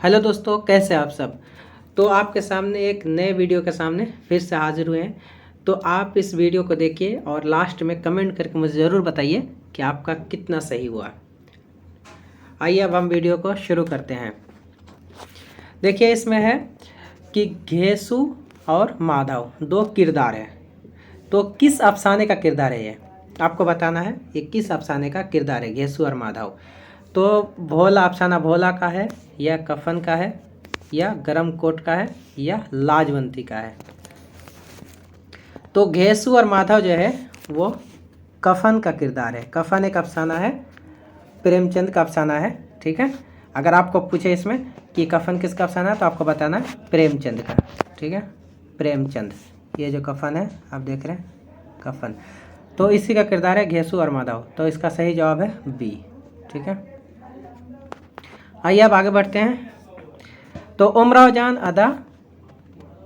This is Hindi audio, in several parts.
हेलो दोस्तों, कैसे आप सब। तो आपके सामने एक नए वीडियो के सामने फिर से हाजिर हुए हैं। तो आप इस वीडियो को देखिए और लास्ट में कमेंट करके मुझे ज़रूर बताइए कि आपका कितना सही हुआ। आइए अब हम वीडियो को शुरू करते हैं। देखिए इसमें है कि घेसु और माधव दो किरदार हैं। तो किस अफसाने का किरदार है ये आपको बताना है। ये किस अफसाने का किरदार है, घेसु और माधव। तो भोला अफसाना भोला का है, या कफन का है, या गरम कोट का है, या लाजवंती का है। तो घेसु और माधव जो है वो कफन का किरदार है। कफन एक अफसाना है, प्रेमचंद का अफसाना है। ठीक है, अगर आपको पूछे इसमें कि कफन किसका अफसाना है तो आपको बताना है प्रेमचंद का। ठीक है, प्रेमचंद। ये जो कफन है आप देख रहे हैं, कफन, तो इसी का किरदार है घेसु और माधव। तो इसका सही जवाब है बी। ठीक है, आइए अब आगे बढ़ते हैं। तो उमराव जान अदा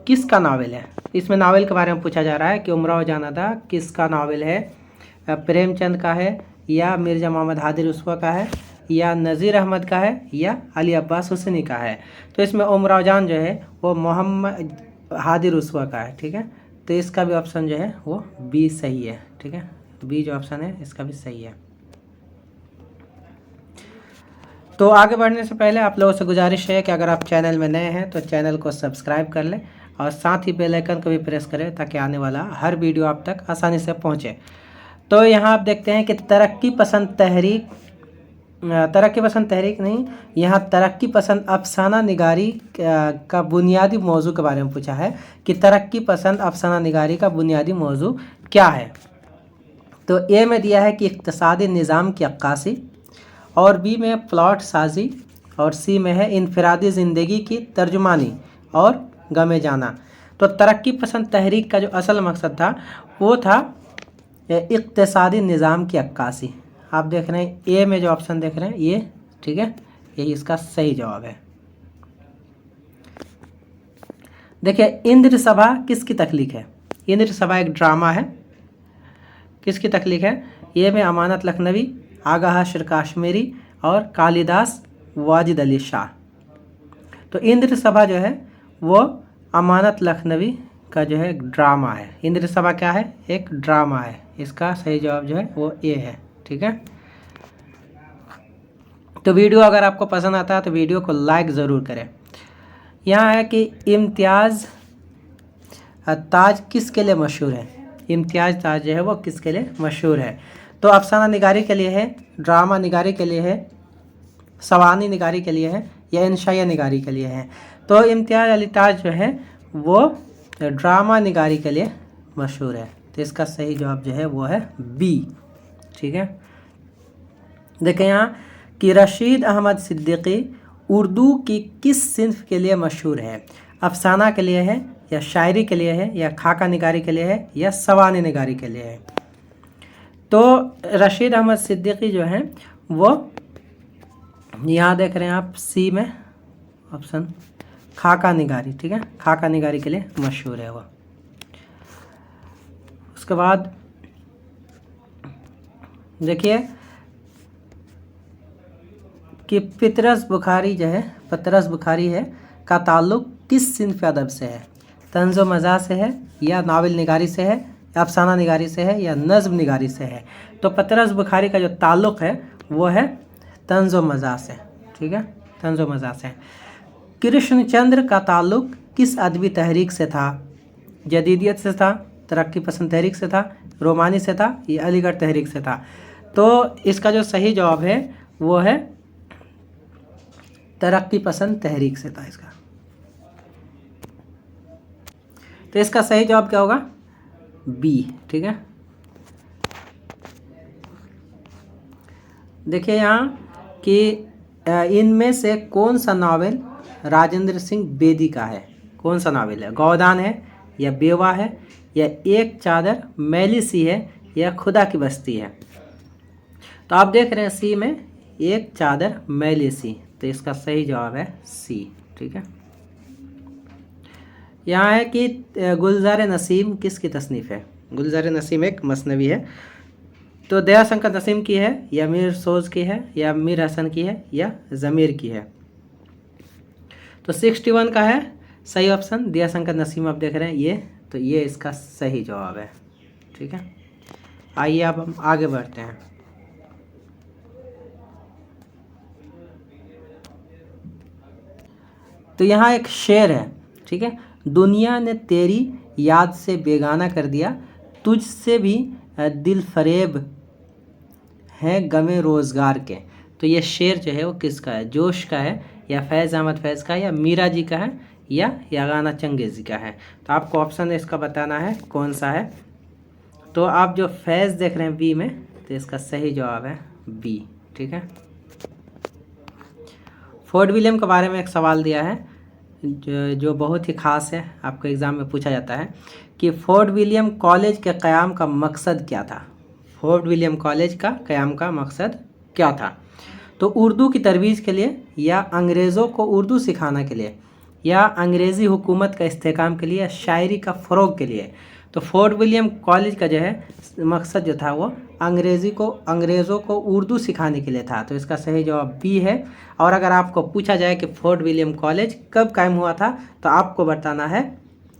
किसका नावल है। इसमें नावल के बारे में पूछा जा रहा है कि उमराव जान अदा किसका नावल है। प्रेमचंद का है, या मिर्ज़ा मोहम्मद हादी रुस्वा का है, या नज़ीर अहमद का है, या अली अब्बास हुसैनी का है। तो इसमें उमराव जान जो है वो मोहम्मद हादी रुस्वा का है। ठीक है, तो इसका भी ऑप्शन जो है वो बी सही है। ठीक है, बी जो ऑप्शन है इसका भी सही है। तो आगे बढ़ने से पहले आप लोगों से गुजारिश है कि अगर आप चैनल में नए हैं तो चैनल को सब्सक्राइब कर लें और साथ ही बेल आइकन को भी प्रेस करें ताकि आने वाला हर वीडियो आप तक आसानी से पहुंचे। तो यहाँ आप देखते हैं कि तरक्की पसंद तहरीक नहीं, यहाँ तरक्की पसंद अफसाना निगारी का बुनियादी मौजू के बारे में पूछा है कि तरक्की पसंद अफसाना निगारी का बुनियादी मौजू क्या है। तो ए में दिया है कि इक्तिसादी निज़ाम की अक्कासी, और बी में प्लॉट साजी, और सी में है इनफरादी ज़िंदगी की तर्जुमानी और गमे जाना। तो तरक्की पसंद तहरीक का जो असल मकसद था वो था इक्तिसादी निज़ाम की अक्कासी। आप देख रहे हैं ए में जो ऑप्शन देख रहे हैं ये, ठीक है, यही इसका सही जवाब है। देखिए इंद्र सभा किसकी तख्लीक है। इंद्र सभा एक ड्रामा है, किसकी तख्लीक है। ये में अमानत लखनवी, आगा हशर काश्मीरी और कालिदास वाजिद अली शाह। तो इंद्र सभा जो है वो अमानत लखनवी का जो है ड्रामा है। इंद्र सभा क्या है, एक ड्रामा है। इसका सही जवाब जो है वो ए है। ठीक है, तो वीडियो अगर आपको पसंद आता है तो वीडियो को लाइक ज़रूर करें। यहाँ है कि इम्तियाज़ ताज किसके लिए मशहूर है। इम्तियाज़ ताज जो है वो किसके लिए मशहूर है। तो अफसाना निगारी के लिए है, ड्रामा निगारी के लिए है, सवानी निगारी के लिए है, या इंशाइया निगारी के लिए है। तो इम्तियाज़ अली ताज जो है वो ड्रामा निगारी के लिए मशहूर है। तो इसका सही जवाब जो है वो है बी। ठीक है, देखें यहाँ कि रशीद अहमद सिद्दीकी उर्दू की किस सिन्फ के लिए मशहूर है। अफसाना के लिए है, या शायरी के लिए है, या खाका निगारी के लिए है, या सवानी निगारी के लिए है। तो रशीद अहमद सिद्दीकी जो हैं वो यहाँ देख रहे हैं आप सी में ऑप्शन खाका निगारी। ठीक है, खाका निगारी के लिए मशहूर है वो। उसके बाद देखिए कि पतरस बुखारी है का ताल्लुक़ किस सिन्फ अदब से है। तंज़ो मज़ा से है, या नावल निगारी से है, अफसाना निगारी से है, या नज़्म निगारी से है। तो पतरस बुखारी का जो ताल्लुक़ है वो है तंज़ो मज़ा से। ठीक है, तंज़ो मज़ा से। कृष्णचंद्र का ताल्लुक़ किस अदबी तहरीक से था। जदीदियत से था, तरक्की पसंद तहरीक से था, रोमानी से था, या अलीगढ़ तहरीक से था। तो इसका जो सही जवाब है वो है तरक्की पसंद तहरीक से था इसका। तो इसका सही जवाब क्या होगा, बी। ठीक है, देखिए यहाँ कि इनमें से कौन सा नावल राजेंद्र सिंह बेदी का है। कौन सा नावल है, गौदान है, या बेवा है, या एक चादर मैली सी है, या खुदा की बस्ती है। तो आप देख रहे हैं सी में एक चादर मैली सी। तो इसका सही जवाब है सी। ठीक है, यहाँ है कि गुलजार नसीम किसकी तसनीफ़ है। गुलजार नसीम एक मसनवी है। तो दयाशंकर नसीम की है, या मीर सोज की है, या मीर हसन की है, या ज़मीर की है। तो 61 का है सही ऑप्शन, दयाशंकर नसीम आप देख रहे हैं ये, तो ये इसका सही जवाब है। ठीक है, आइए अब हम आगे बढ़ते हैं। तो यहाँ एक शेर है, ठीक है, दुनिया ने तेरी याद से बेगाना कर दिया, तुझसे भी दिल फरेब हैं गमे रोज़गार के। तो ये शेर जो है वो किसका है, जोश का है या फैज़ अहमद फैज़ का है या मीरा जी का है या यागाना चंगेज़ी का है। तो आपको ऑप्शन इसका बताना है कौन सा है। तो आप जो फैज़ देख रहे हैं बी में, तो इसका सही जवाब है बी। ठीक है, फोर्ट विलियम के बारे में एक सवाल दिया है जो बहुत ही ख़ास है, आपको एग्ज़ाम में पूछा जाता है कि फोर्ट विलियम कॉलेज के क़याम का मकसद क्या था। फोर्ट विलियम कॉलेज का क़याम का मकसद क्या था। तो उर्दू की तरवीज के लिए, या अंग्रेज़ों को उर्दू सिखाने के लिए, या अंग्रेज़ी हुकूमत का इस्तेहकाम के लिए, या शायरी का फ़रोग़ के लिए। तो फोर्ट विलियम कॉलेज का जो है मकसद जो था वो अंग्रेज़ों को उर्दू सिखाने के लिए था। तो इसका सही जवाब बी है। और अगर आपको पूछा जाए कि फोर्ट विलियम कॉलेज कब कायम हुआ था, तो आपको बताना है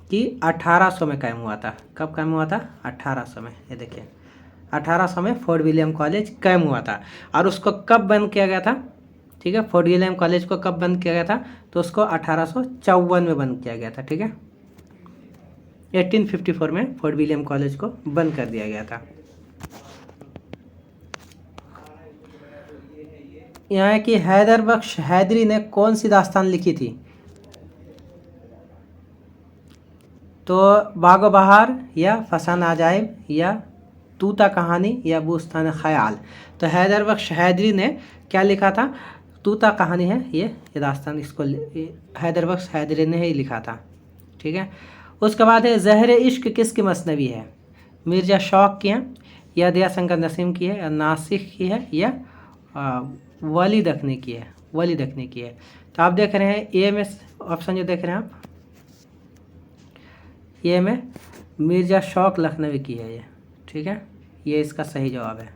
कि 1800 में कायम हुआ था। कब कायम हुआ था, 1800 में। ये देखिए 1800 में फोर्ट विलियम कॉलेज कायम हुआ था। और उसको कब बंद किया गया था, ठीक है, फोर्ट विलियम कॉलेज को कब बंद किया गया था, तो उसको 1854 में बंद किया गया था। ठीक है, 1854 में फोर्ट विलियम कॉलेज को बंद कर दिया गया था। यहाँ है कि हैदर बख्श हैदरी ने कौन सी दास्तान लिखी थी। तो बागो बहार, या फसान अजाइब, या तूता कहानी, या बुस्तान ख्याल। तो हैदर बख्श हैदरी ने क्या लिखा था, तूता कहानी है ये दास्तान, इसको हैदर बख्श हैदरी ने ही लिखा था। ठीक है, उसके बाद है ज़हर इश्क किसकी मसनवी है, मिर्ज़ा शौक़ की है, या दयाशंकर नसीम की है, या नासिक की है, या वली दखनी की है, वली दखनी की है। तो आप देख रहे हैं ए में ऑप्शन जो देख रहे हैं आप, ये में मिर्ज़ा शौक़ लखनवी की है ये। ठीक है, ये इसका सही जवाब है।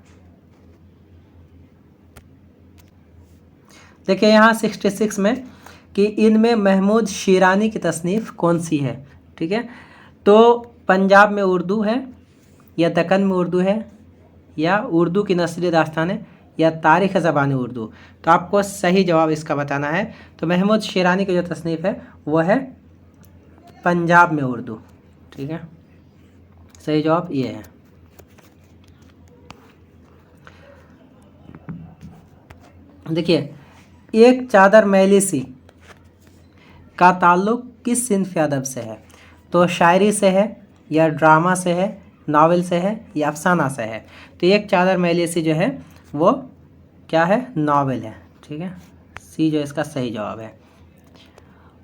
देखिए यहाँ 66 में कि इनमें महमूद शिरानी की तसनीफ़ कौन सी है। ठीक है, तो पंजाब में उर्दू है, या दक्कन में उर्दू है, या उर्दू की नस्ली दास्तान है, या तारीख़ ज़बान उर्दू। तो आपको सही जवाब इसका बताना है। तो महमूद शिरानी की जो तसनीफ़ है वो है पंजाब में उर्दू। ठीक है, सही जवाब ये है। देखिए एक चादर मैली सी का ताल्लुक़ किस सिन्फ़ अदब से है। तो शायरी से है, या ड्रामा से है, नावल से है, या अफसाना से है। तो एक चादर मैली सी जो है वो क्या है, नावल है। ठीक है, सी जो इसका सही जवाब है।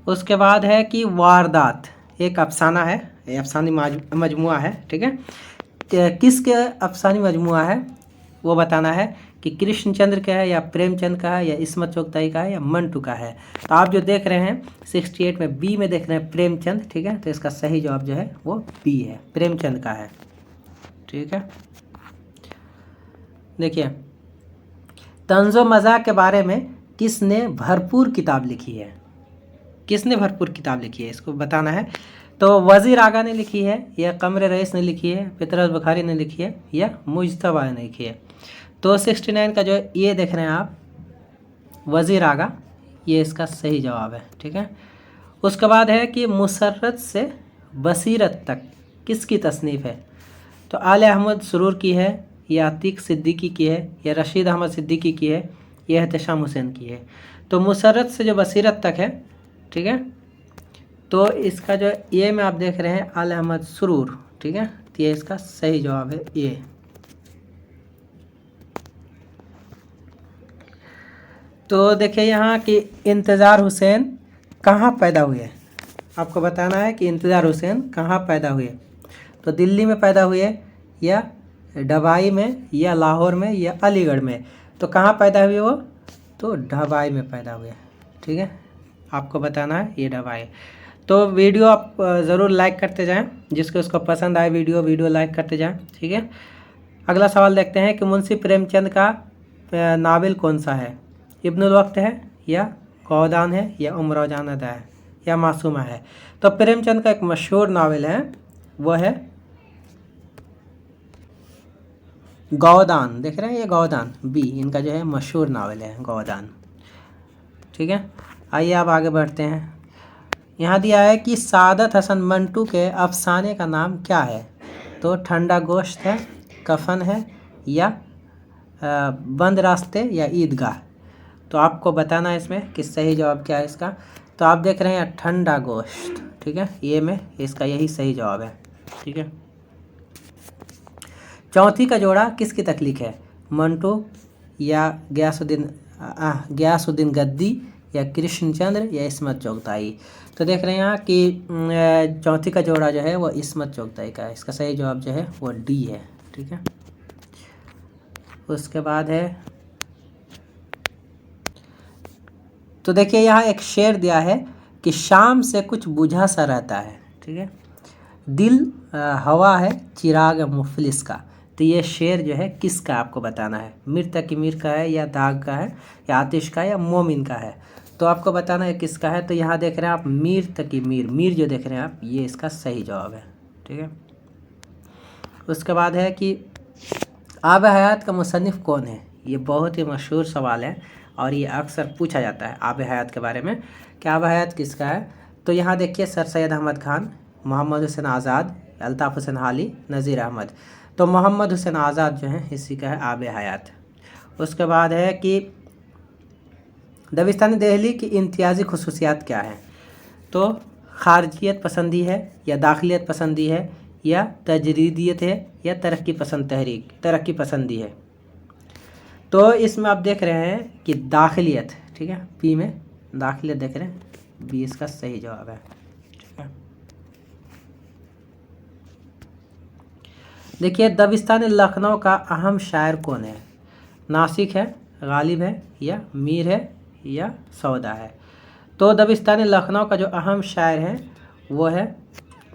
उसके बाद है कि वारदात एक अफसाना है, अफसानी मजमुआ है। ठीक है, किसके अफसानी मजमुआ है वो बताना है कि कृष्णचंद्र का है, या प्रेमचंद का है, या इस्मत चुगताई का है, या मंटू का है। तो आप जो देख रहे हैं 68 में बी में देख रहे हैं प्रेमचंद। ठीक है, तो इसका सही जवाब जो है वो बी है, प्रेमचंद का है। ठीक है, देखिए तंज़ो मज़ाक के बारे में किसने भरपूर किताब लिखी है, किसने भरपूर किताब लिखी है इसको बताना है। तो वज़ीर आगा ने लिखी है, या कमर रईस ने लिखी है, पितरस बुखारी ने लिखी है, या मुज्तबा ने लिखी है। तो 69 का जो ये देख रहे हैं आप वज़ीर आगा, ये इसका सही जवाब है। ठीक है, उसके बाद है कि मुसर्रत से बसीरत तक किसकी तसनीफ़ है। तो आले अहमद सुरूर की है, या अतीक सिद्दीकी की है, या रशीद अहमद सिद्दीकी की है, या एहतशाम हुसैन की है। तो मुसर्रत से जो बसीरत तक है, ठीक है, तो इसका जो ये में आप देख रहे हैं आले अहमद सुरूर। ठीक है, तो ये इसका सही जवाब है ये। तो देखिए यहाँ कि इंतज़ार हुसैन कहाँ पैदा हुए, आपको बताना है कि इंतज़ार हुसैन कहाँ पैदा हुए। तो दिल्ली में पैदा हुए, या डबाई में, या लाहौर में, या अलीगढ़ में। तो कहाँ पैदा हुए वो, तो ढबाई में पैदा हुए। ठीक है, आपको बताना है ये ढबाई। तो वीडियो आप ज़रूर लाइक करते जाएं, जिसको उसको पसंद आए वीडियो लाइक करते जाएं। ठीक है, अगला सवाल देखते हैं कि मुंशी प्रेमचंद का नावल कौन सा है, इब्नुल वक्त है, या गौदान है या उम्र-ओ-जान अदा है या मासूमा है। तो प्रेमचंद का एक मशहूर नावल है, वो है गौदान। देख रहे हैं ये गौदान, बी इनका जो है मशहूर नावल है गौदान। ठीक है, आइए अब आगे बढ़ते हैं। यहाँ दिया है कि सादत हसन मंटू के अफसाने का नाम क्या है। तो ठंडा गोश्त है, कफन है या बंद रास्ते या ईदगाह। तो आपको बताना है इसमें कि सही जवाब क्या है इसका। तो आप देख रहे हैं ठंडा गोश्त। ठीक है, ये में इसका यही सही जवाब है। ठीक है, चौथी का जोड़ा किसकी तख्लीक है, मंटो या गयासुद्दीन गद्दी या कृष्णचंद्र या इस्मत चुगताई। तो देख रहे हैं यहाँ कि चौथी का जोड़ा जो है वो इस्मत चुगताई का है। इसका सही जवाब जो है वो डी है। ठीक है, उसके बाद है, तो देखिए यहाँ एक शेर दिया है कि शाम से कुछ बुझा सा रहता है। ठीक है, दिल हवा है चिराग मुफलिस का। तो ये शेर जो है किसका आपको बताना है, मीर तकी मीर का है या दाग का है या आतिश का है या मोमिन का है। तो आपको बताना है किसका है। तो यहाँ देख रहे हैं आप मीर तकी मीर, मीर जो देख रहे हैं आप, ये इसका सही जवाब है। ठीक है, उसके बाद है कि आब हयात का मुसन्निफ़ कौन है। ये बहुत ही मशहूर सवाल है और ये अक्सर पूछा जाता है आब हयात के बारे में कि आब हयात किसका है। तो यहाँ देखिए सर सैयद अहमद खान, मोहम्मद हुसैन आज़ाद, अल्ताफ़ हुसैन हाली, नज़ीर अहमद। तो मोहम्मद हुसैन आज़ाद जो है इसी का है आब हयात। उसके बाद है कि दबिस्तानी दहली की इम्तियाज़ी खसूसियात क्या है। तो खारजियत पसंदी है या दाखिलियत पसंदी है या तजरीदियत है या तरक्की पसंदी है। तो इसमें आप देख रहे हैं कि दाखिलियत। ठीक है, पी में दाखिलियत देख रहे हैं, बी इसका सही जवाब है। ठीक है, देखिए दबिस्तान लखनऊ का अहम शायर कौन है। नासिक है, गालिब है या मीर है या सौदा है। तो दबिस्तान लखनऊ का जो अहम शायर है वो है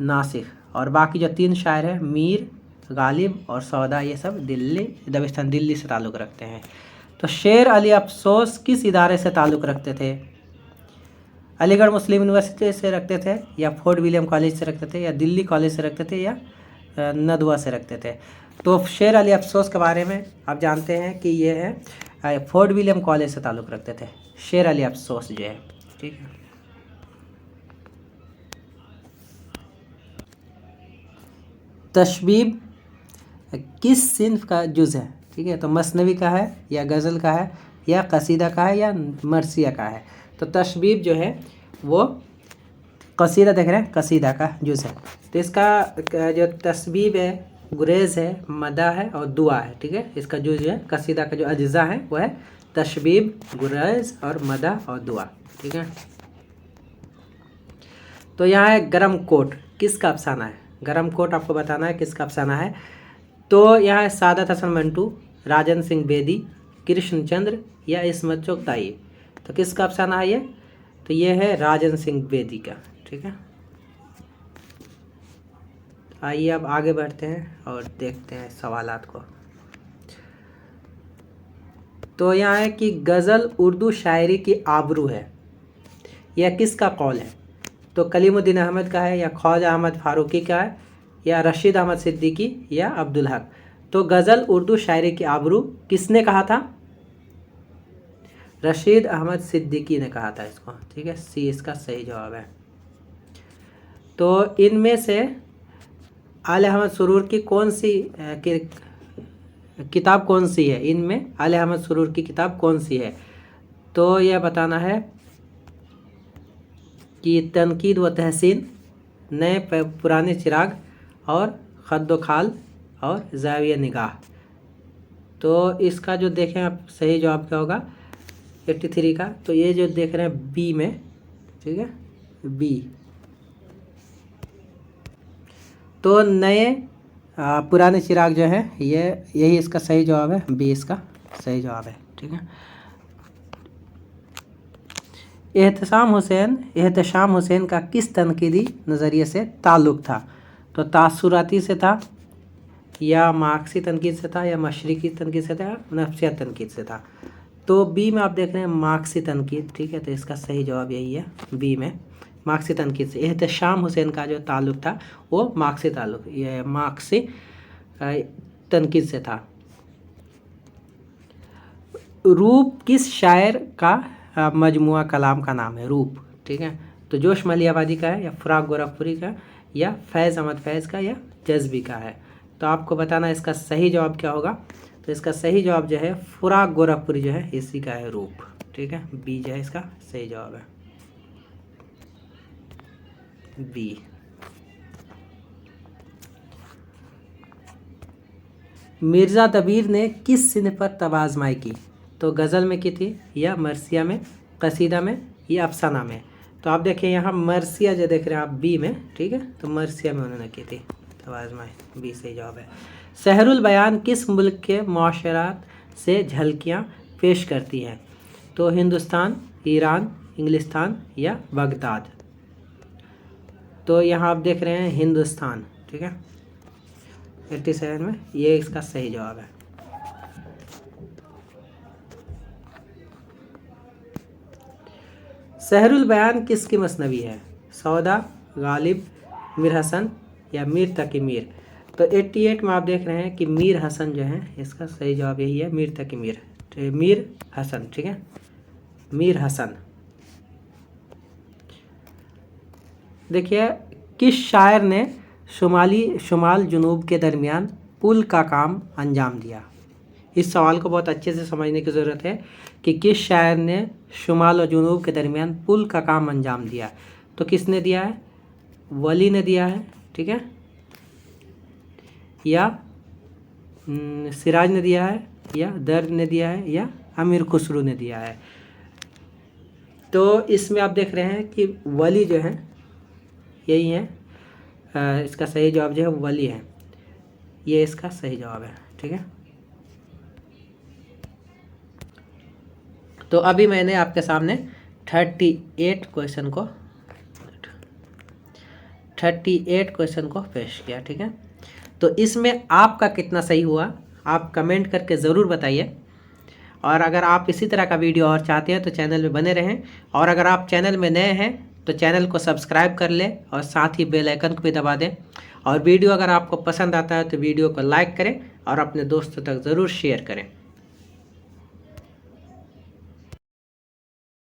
नासिक, और बाकी जो तीन शायर हैं मीर, गालिब और सौदा, ये सब दबिस्तान दिल्ली से ताल्लुक़ रखते हैं। तो शेर अली अफसोस किस इदारे से ताल्लुक़ रखते थे, अलीगढ़ मुस्लिम यूनिवर्सिटी से रखते थे या फोर्ट विलियम कॉलेज से रखते थे या दिल्ली कॉलेज से रखते थे या नदवा से रखते थे। तो शेर अली अफसोस के बारे में आप जानते हैं कि ये है फोर्ट विलियम कॉलेज से ताल्लुक़ रखते थे शेर अली अफसोस जो है। ठीक है, तशबीब किस सिन्फ का जुज़ है। ठीक है, तो मसनवी का है या गज़ल का है या कसीदा का है या मरसिया का है। तो तशबीब जो है वो कसीदा देख रहे हैं, कसीदा का जुज़ है। तो इसका जो तशबीब है, गुरेज है, मदा है और दुआ है। ठीक है, इसका जुज़ है, कसीदा का जो अज्जा है वो है तशबीब, गुरेज और मदा और दुआ। ठीक है, तो यहाँ है गरम कोट किसका अफसाना है। गरम कोट आपको बताना है किसका अफसाना है। तो यहाँ है सादत हसन मंटू, राजन सिंह बेदी, कृष्णचंद्र या इस्मत चुगताई। तो किसका अफसाना है ये, तो ये है राजन सिंह बेदी का। ठीक है, आइए अब आगे बढ़ते हैं और देखते हैं सवालात को। तो यहाँ है कि गज़ल उर्दू शायरी की आबरू है, यह किसका कौल है। तो कलीमुद्दीन अहमद का है या ख्वाजा अहमद फारूकी का है या रशीद अहमद सिद्दीकी या अब्दुल हक। तो गज़ल उर्दू शायरी की आबरू किसने कहा था, रशीद अहमद सिद्दीकी ने कहा था इसको। ठीक है, सी इसका सही जवाब है। तो इनमें से आले अहमद सुरूर की कौन सी किताब कौन सी है, इनमें आले अहमद सुरूर की किताब कौन सी है। तो यह बताना है कि तनकीद व तहसीन, नए पुराने चिराग और खद्दो खाल और ज़ाविया निगाह। तो इसका जो देखें आप सही जवाब क्या होगा 83 का। तो ये जो देख रहे हैं बी में, ठीक है, बी। तो नए पुराने चिराग जो है ये यही इसका सही जवाब है, बी इसका सही जवाब है। ठीक है, एहतशाम हुसैन का किस तनकीदी नज़रिए से ताल्लुक़ था। तो तासुराती से था या मार्क्सी तनकीद से था या मशरिकी तनकीद से था या नफ्सियात तनकीद से था। तो बी में आप देख रहे हैं माकसी तनकीद, ठीक है, तो इसका सही जवाब यही है बी में माकसी तनकीद से। एहतशाम हुसैन का जो ताल्लुक़ था वो माकसी ताल्लुक़ ये माकसी तनकीद से था। रूप किस शायर का मजमुआ कलाम का नाम है? रूप, ठीक है, तो जोश मलियाबादी का है या फ़राग गोरखपुरी का या फैज़ अहमद फैज़ का या जज्बी का है? तो आपको बताना इसका सही जवाब क्या होगा। तो इसका सही जवाब जो है फ़राग गोरखपुरी जो है इसी का है रूप, ठीक है, बी जो है इसका सही जवाब है बी। मिर्ज़ा दबीर ने किस सिंध पर तबाज़माई की? तो गज़ल में की थी या मरसिया में, कसीदा में या अफसाना में? तो आप देखिए यहाँ मरसिया जो देख रहे हैं आप बी में, ठीक है, तो मरसिया में उन्होंने की थी तबाज़माई, बी सही जवाब है। सहरुल बयान किस मुल्क के मुआशरात से झलकियाँ पेश करती हैं? तो हिंदुस्तान, ईरान, इंग्लिस्तान या बगदाद? तो यहाँ आप देख रहे हैं हिंदुस्तान, ठीक है, 87 में ये इसका सही जवाब है। सहरुल बयान किसकी मसनवी है? सौदा, गालिब, मीर हसन या मीर तकी मीर? तो 88 में आप देख रहे हैं कि मीर हसन जो है इसका सही जवाब यही है मीर तकी मीर, तो मीर हसन, ठीक है, मीर हसन। देखिए किस शायर ने शुमाल जुनूब के दरमियान पुल का काम अंजाम दिया? इस सवाल को बहुत अच्छे से समझने की ज़रूरत है कि किस शायर ने शुमाल और जुनूब के दरमियान पुल का काम अंजाम दिया। तो किसने दिया है? वली ने दिया है, ठीक है, या सिराज ने दिया है या दर्द ने दिया है या अमीर खुसरू ने दिया है? तो इसमें आप देख रहे हैं कि वली जो है यही है, इसका सही जवाब जो है वली है, ये इसका सही जवाब है, ठीक है। तो अभी मैंने आपके सामने 38 क्वेश्चन को पेश किया, ठीक है। तो इसमें आपका कितना सही हुआ आप कमेंट करके ज़रूर बताइए, और अगर आप इसी तरह का वीडियो और चाहते हैं तो चैनल में बने रहें, और अगर आप चैनल में नए हैं तो चैनल को सब्सक्राइब कर लें और साथ ही बेल आइकन को भी दबा दें। और वीडियो अगर आपको पसंद आता है तो वीडियो को लाइक करें और अपने दोस्तों तक ज़रूर शेयर करें।